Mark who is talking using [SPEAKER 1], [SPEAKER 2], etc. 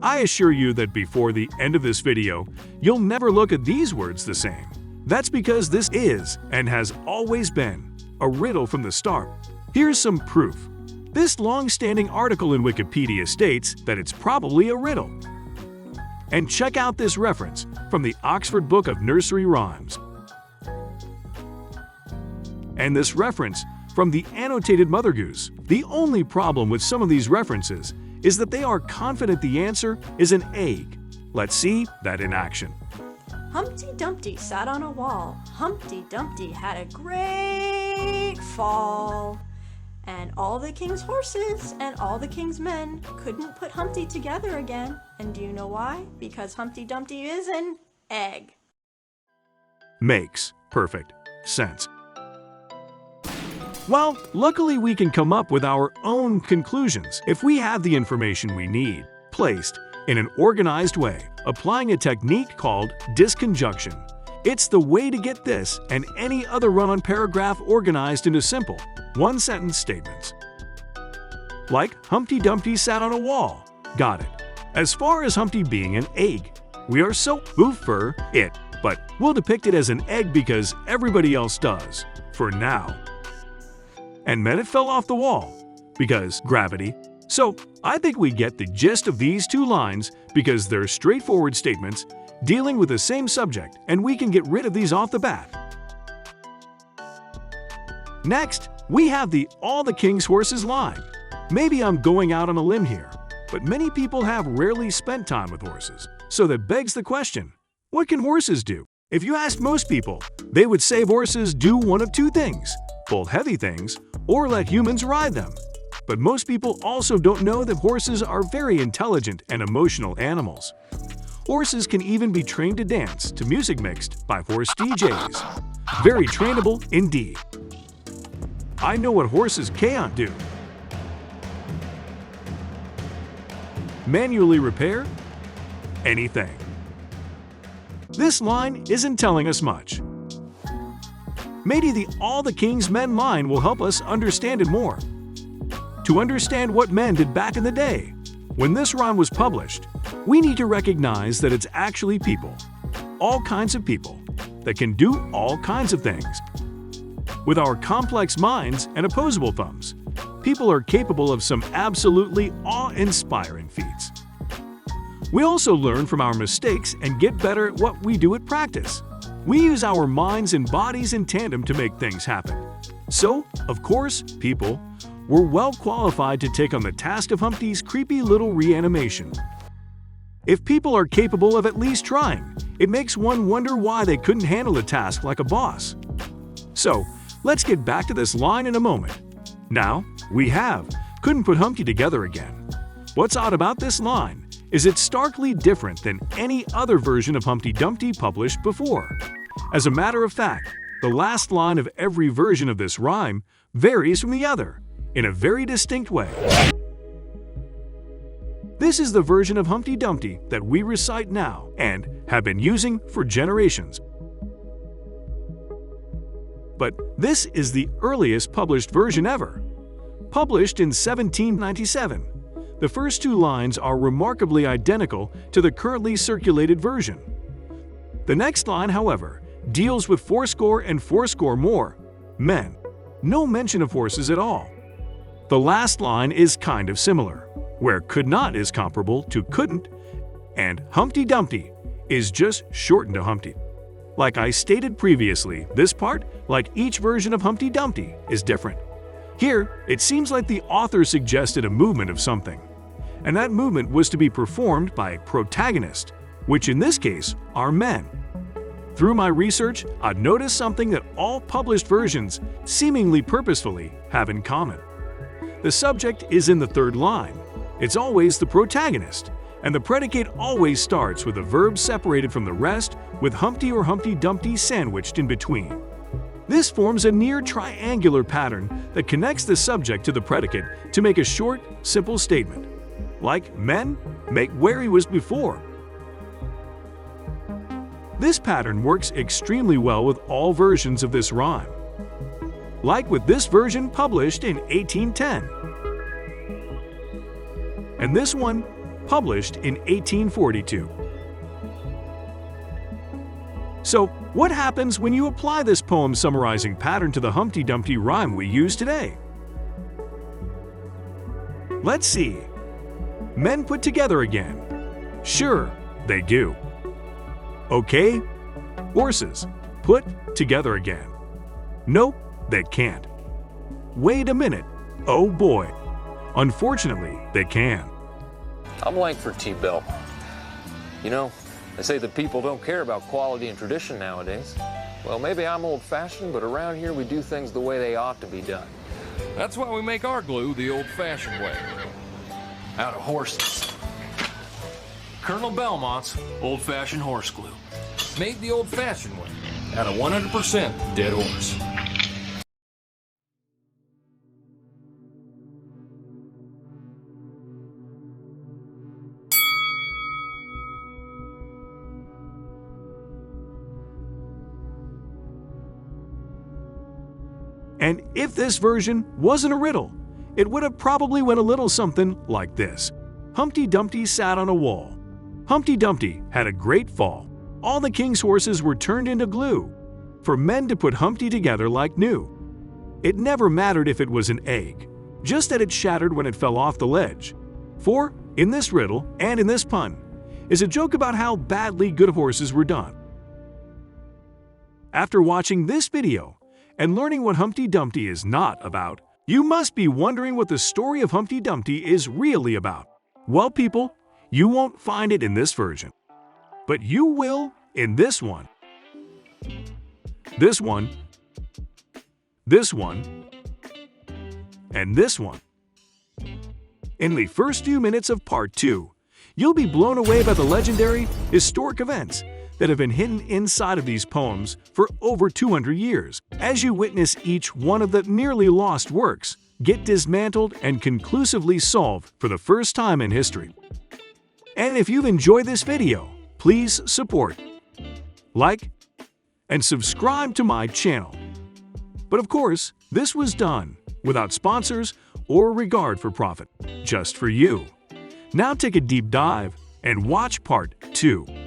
[SPEAKER 1] I assure you that before the end of this video, you'll never look at these words the same. That's because this is, and has always been, a riddle from the start. Here's some proof. This long-standing article in Wikipedia states that it's probably a riddle. And check out this reference from the Oxford Book of Nursery Rhymes. And this reference from the Annotated Mother Goose. The only problem with some of these references is that they are confident the answer is an egg. Let's see that in action.
[SPEAKER 2] Humpty Dumpty sat on a wall. Humpty Dumpty had a great fall. And all the king's horses and all the king's men couldn't put Humpty together again. And do you know why? Because Humpty Dumpty is an egg.
[SPEAKER 1] Makes perfect sense. Well, luckily we can come up with our own conclusions if we have the information we need, placed in an organized way, applying a technique called disconjunction. It's the way to get this and any other run-on paragraph organized into simple, one-sentence statements. Like Humpty Dumpty sat on a wall. Got it. As far as Humpty being an egg, we are so for it, but we'll depict it as an egg because everybody else does, for now. And then it fell off the wall, because gravity. So I think we get the gist of these two lines because they're straightforward statements dealing with the same subject, and we can get rid of these off the bat. Next, we have the all the king's horses line. Maybe I'm going out on a limb here, but many people have rarely spent time with horses. So that begs the question, what can horses do? If you asked most people, they would say horses do one of two things, pull heavy things or let humans ride them. But most people also don't know that horses are very intelligent and emotional animals. Horses can even be trained to dance to music mixed by horse DJs. Very trainable indeed. I know what horses can't do. Manually repair anything. This line isn't telling us much. Maybe the all the king's men line will help us understand it more. To understand what men did back in the day, when this rhyme was published, we need to recognize that it's actually people, all kinds of people, that can do all kinds of things. With our complex minds and opposable thumbs, people are capable of some absolutely awe-inspiring feats. We also learn from our mistakes and get better at what we do at practice. We use our minds and bodies in tandem to make things happen. So, of course, people were well qualified to take on the task of Humpty's creepy little reanimation. If people are capable of at least trying, it makes one wonder why they couldn't handle the task like a boss. So, let's get back to this line in a moment. Now, we couldn't put Humpty together again. What's odd about this line is it's starkly different than any other version of Humpty Dumpty published before. As a matter of fact, the last line of every version of this rhyme varies from the other in a very distinct way. This is the version of Humpty Dumpty that we recite now and have been using for generations. But this is the earliest published version ever. Published in 1797, the first two lines are remarkably identical to the currently circulated version. The next line, however, deals with fourscore and fourscore more men. No mention of horses at all. The last line is kind of similar, where could not is comparable to couldn't, and Humpty Dumpty is just shortened to Humpty. Like I stated previously, this part, like each version of Humpty Dumpty, is different. Here, it seems like the author suggested a movement of something, and that movement was to be performed by a protagonist, which in this case are men. Through my research, I've noticed something that all published versions, seemingly purposefully, have in common. The subject is in the third line. It's always the protagonist, and the predicate always starts with a verb separated from the rest with Humpty or Humpty Dumpty sandwiched in between. This forms a near triangular pattern that connects the subject to the predicate to make a short, simple statement. Like men make where he was before. This pattern works extremely well with all versions of this rhyme. Like with this version published in 1810. And this one, published in 1842. So, what happens when you apply this poem summarizing pattern to the Humpty Dumpty rhyme we use today? Let's see. Men put together again. Sure, they do. Okay, horses put together again. Nope, they can't. Wait a minute. Oh boy. Unfortunately, they can.
[SPEAKER 3] I'm blank for T-Bell. You know, they say that people don't care about quality and tradition nowadays. Well, maybe I'm old-fashioned, but around here we do things the way they ought to be done.
[SPEAKER 4] That's why we make our glue the old-fashioned way. Out of horses. Colonel Belmont's old-fashioned horse glue. Made the old-fashioned way. Out of 100% dead horse.
[SPEAKER 1] And if this version wasn't a riddle, it would have probably went a little something like this. Humpty Dumpty sat on a wall. Humpty Dumpty had a great fall. All the king's horses were turned into glue for men to put Humpty together like new. It never mattered if it was an egg, just that it shattered when it fell off the ledge. For, in this riddle and in this pun, is a joke about how badly good horses were done. After watching this video, and learning what Humpty Dumpty is not about, you must be wondering what the story of Humpty Dumpty is really about. Well, people, you won't find it in this version, but you will in this one, this one, this one, and this one. In the first few minutes of Part 2, you'll be blown away by the legendary, historic events that have been hidden inside of these poems for over 200 years, as you witness each one of the nearly lost works get dismantled and conclusively solved for the first time in history. And if you've enjoyed this video, please support, like, and subscribe to my channel. But of course, this was done without sponsors or regard for profit, just for you. Now take a deep dive and watch Part 2.